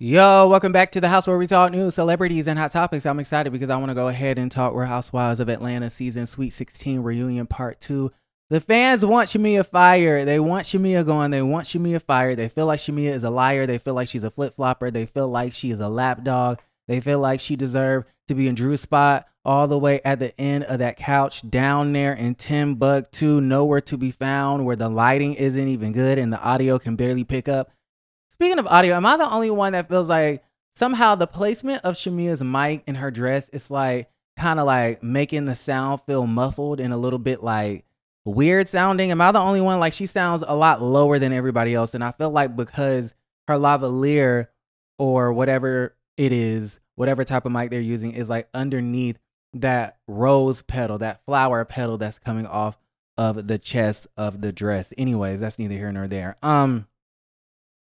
Yo, welcome back to the house where we talk news, celebrities, and hot topics. I'm excited because I want to go ahead and talk Real Housewives of Atlanta season Sweet 16 reunion part 2. The fans want Shamea fired. They want Shamea gone. They want Shamea fired. They feel like Shamea is a liar. They feel like she's a flip-flopper. They feel like she is a lapdog. They feel like she deserved to be in Drew's spot all the way at the end of that couch down there in Timbuktu, nowhere to be found, where the lighting isn't even good and the audio can barely pick up. Speaking of audio, am I the only one that feels like somehow the placement of Shamea's mic in her dress is like kind of like making the sound feel muffled and a little bit like weird sounding? Am I the only one? Like, she sounds a lot lower than everybody else. And I feel like because her lavalier or whatever it is, whatever type of mic they're using is like underneath that rose petal, that flower petal that's coming off of the chest of the dress. Anyways, that's neither here nor there.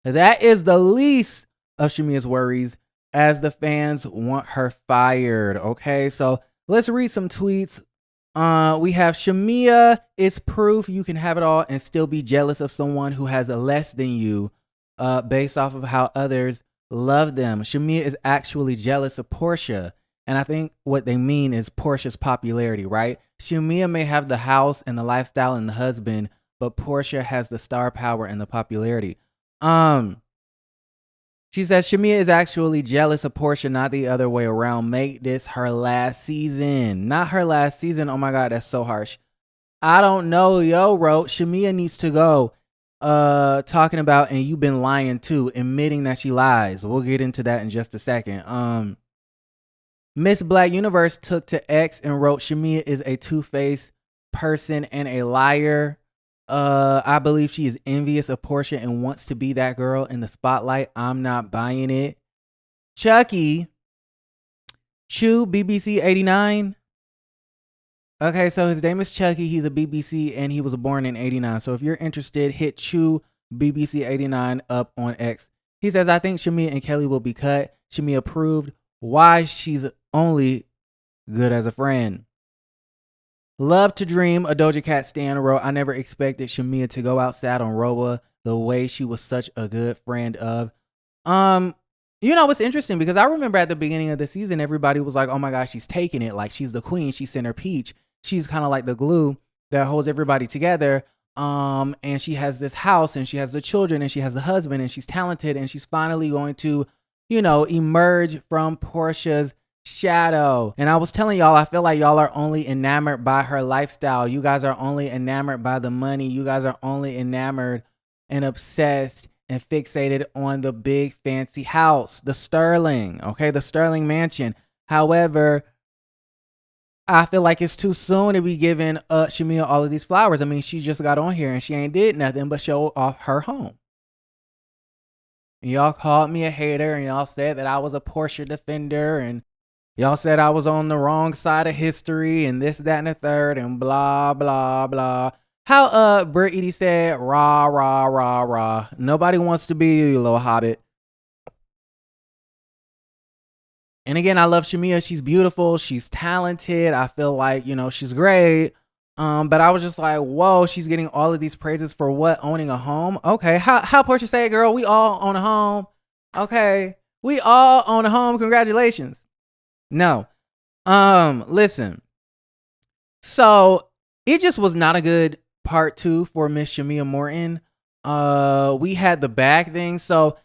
That is the least of Shamea's worries, as the fans want her fired. Okay, so let's read some tweets. We have Shamea is proof you can have it all and still be jealous of someone who has less than you, based off of how others love them. Shamea is actually jealous of Portia. And I think what they mean is Portia's popularity, right? Shamea may have the house and the lifestyle and the husband, but Portia has the star power and the popularity. She says Shamea is actually jealous of Portia, not the other way around. Make this her last season. Not her last season. Oh my God, that's so harsh. I don't know. Yo, wrote Shamea needs to go. Talking about, and you've been lying too, admitting that she lies. We'll get into that in just a second. Miss Black Universe took to X and wrote Shamea is a two-faced person and a liar. I believe she is envious of Portia and wants to be that girl in the spotlight. I'm not buying it. Chucky Chew BBC 89. Okay, so his name is Chucky. He's a BBC and he was born in 89. So if you're interested, hit Chew BBC 89 up on X. He says, I think Shamea and Kelly will be cut. Shamea proved why she's only good as a friend. Love to Dream, a Doja Cat stan, wrote, I never expected Shamea to go outside on RHOA the way she was such a good friend of. You know, it's interesting because I remember at the beginning of the season, everybody was like, oh my gosh, she's taking it. Like, she's the queen. She's Center Peach. She's kind of like the glue that holds everybody together. And she has this house and she has the children and she has the husband and she's talented and she's finally going to, you know, emerge from Portia's shadow. And I was telling y'all, I feel like y'all are only enamored by her lifestyle. You guys are only enamored by the money. You guys are only enamored and obsessed and fixated on the big fancy house, the Sterling, okay, the Sterling mansion. However, I feel like it's too soon to be giving Shamea all of these flowers. I mean, she just got on here and she ain't did nothing but show off her home. And y'all called me a hater and y'all said that I was a Portia defender and y'all said I was on the wrong side of history and this, that, and the third and blah, blah, blah. How Britt Edie said, rah, rah, rah, rah. Nobody wants to be you, little hobbit. And again, I love Shamea. She's beautiful. She's talented. I feel like, you know, she's great. But I was just like, whoa, she's getting all of these praises for what? Owning a home? Okay. How Portia say, girl, we all own a home. Okay. We all own a home. Congratulations. No. Listen. So it just was not a good part 2 for Miss Shamea Morton. We had the bag thing. So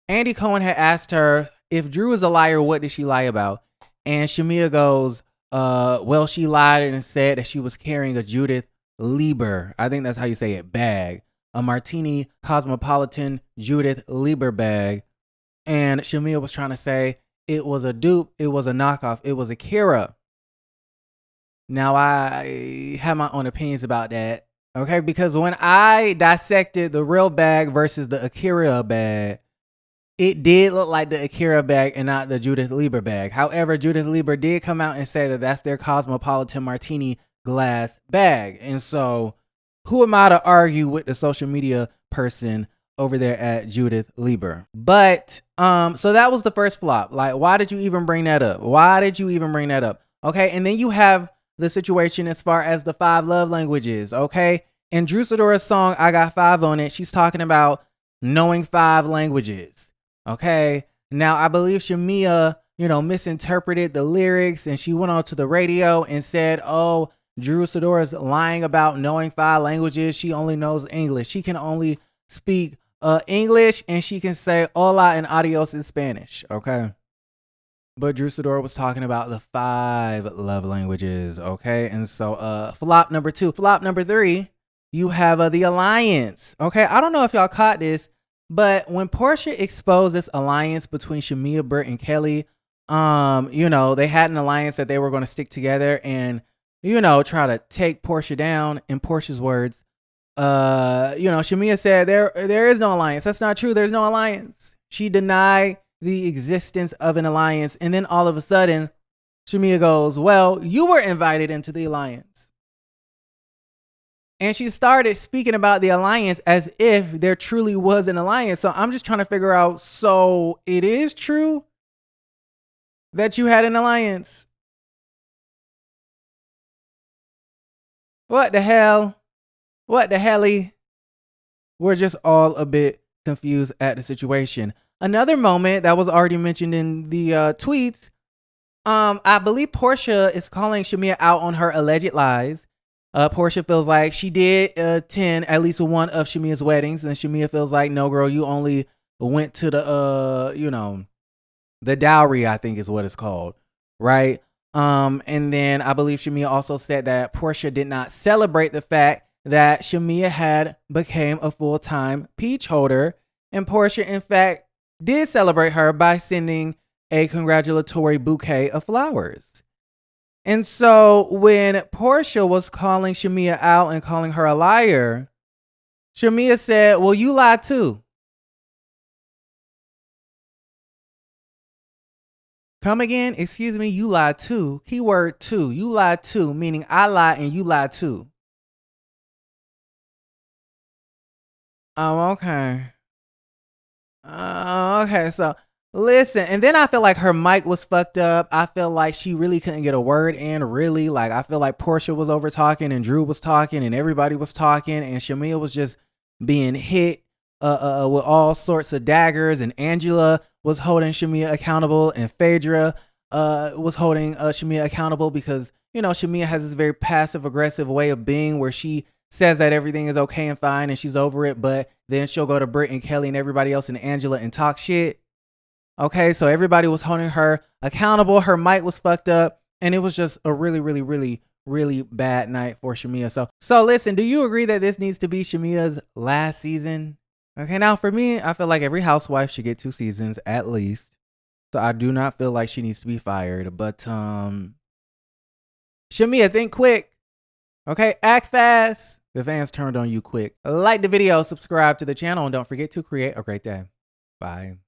Andy Cohen had asked her, if Drew is a liar, what did she lie about? And Shamea goes, well, she lied and said that she was carrying a Judith Lieber, I think that's how you say it, bag. A Martini Cosmopolitan Judith Lieber bag. And Shamea was trying to say it was a dupe, it was a knockoff, it was a Kira. Now, I have my own opinions about that, okay? Because when I dissected the real bag versus the Akira bag, it did look like the Akira bag and not the Judith Lieber bag. However, Judith Lieber did come out and say that that's their Cosmopolitan Martini glass bag. And so who am I to argue with the social media person over there at Judith Lieber? But so that was the first flop. Like, why did you even bring that up? Why did you even bring that up? Okay, and then you have the situation as far as the 5 love languages, okay? In Drew Sidora's song, I Got 5 on it, she's talking about knowing 5 languages. Okay, Now, I believe Shamea, misinterpreted the lyrics, and she went on to the radio and said, oh, Drew Sidora is lying about knowing 5 languages. She only knows English. She can only speak English, and she can say hola and adios in Spanish. Okay. But Drew Sidora was talking about the 5 love languages. Okay. And so flop number 2. Flop number 3, you have the alliance. Okay. I don't know if y'all caught this, but when Portia exposed this alliance between Shamea, Britt, and Kelly, they had an alliance that they were going to stick together and, try to take Portia down. In Portia's words, Shamea said there is no alliance. That's not true. There's no alliance. She denied the existence of an alliance. And then all of a sudden, Shamea goes, well, you were invited into the alliance. And she started speaking about the alliance as if there truly was an alliance. So I'm just trying to figure out, so it is true that you had an alliance? What the hell? What the helly? We're just all a bit confused at the situation. Another moment that was already mentioned in the tweets, I believe Portia is calling Shamea out on her alleged lies. Portia feels like she did attend at least one of Shamea's weddings, and Shamea feels like, no, girl, you only went to the, the dowry, I think is what it's called, right? And then I believe Shamea also said that Portia did not celebrate the fact that Shamea had became a full-time peach holder, and Portia, in fact, did celebrate her by sending a congratulatory bouquet of flowers. And so when Portia was calling Shamea out and calling her a liar, Shamea said, well, you lied too. Come again? Excuse me, you lied too. Keyword too. You lied too, meaning I lied and you lied too. Oh, okay. Okay, so listen, and then I feel like her mic was fucked up. I feel like she really couldn't get a word in, really. Like, I feel like Portia was over talking and Drew was talking and everybody was talking, and Shamea was just being hit with all sorts of daggers, and Angela was holding Shamea accountable, and Phaedra was holding Shamea accountable because, Shamea has this very passive aggressive way of being where she says that everything is okay and fine and she's over it, but then she'll go to Britt and Kelly and everybody else and Angela and talk shit. Okay, so everybody was holding her accountable. Her mic was fucked up, and it was just a really, really, really, really bad night for Shamea. So listen, do you agree that this needs to be Shamea's last season? Okay, now for me, I feel like every housewife should get 2 seasons at least. So I do not feel like she needs to be fired. But Shamea, think quick. Okay, act fast. The fans turned on you quick. Like the video, subscribe to the channel, and don't forget to create a great day. Bye.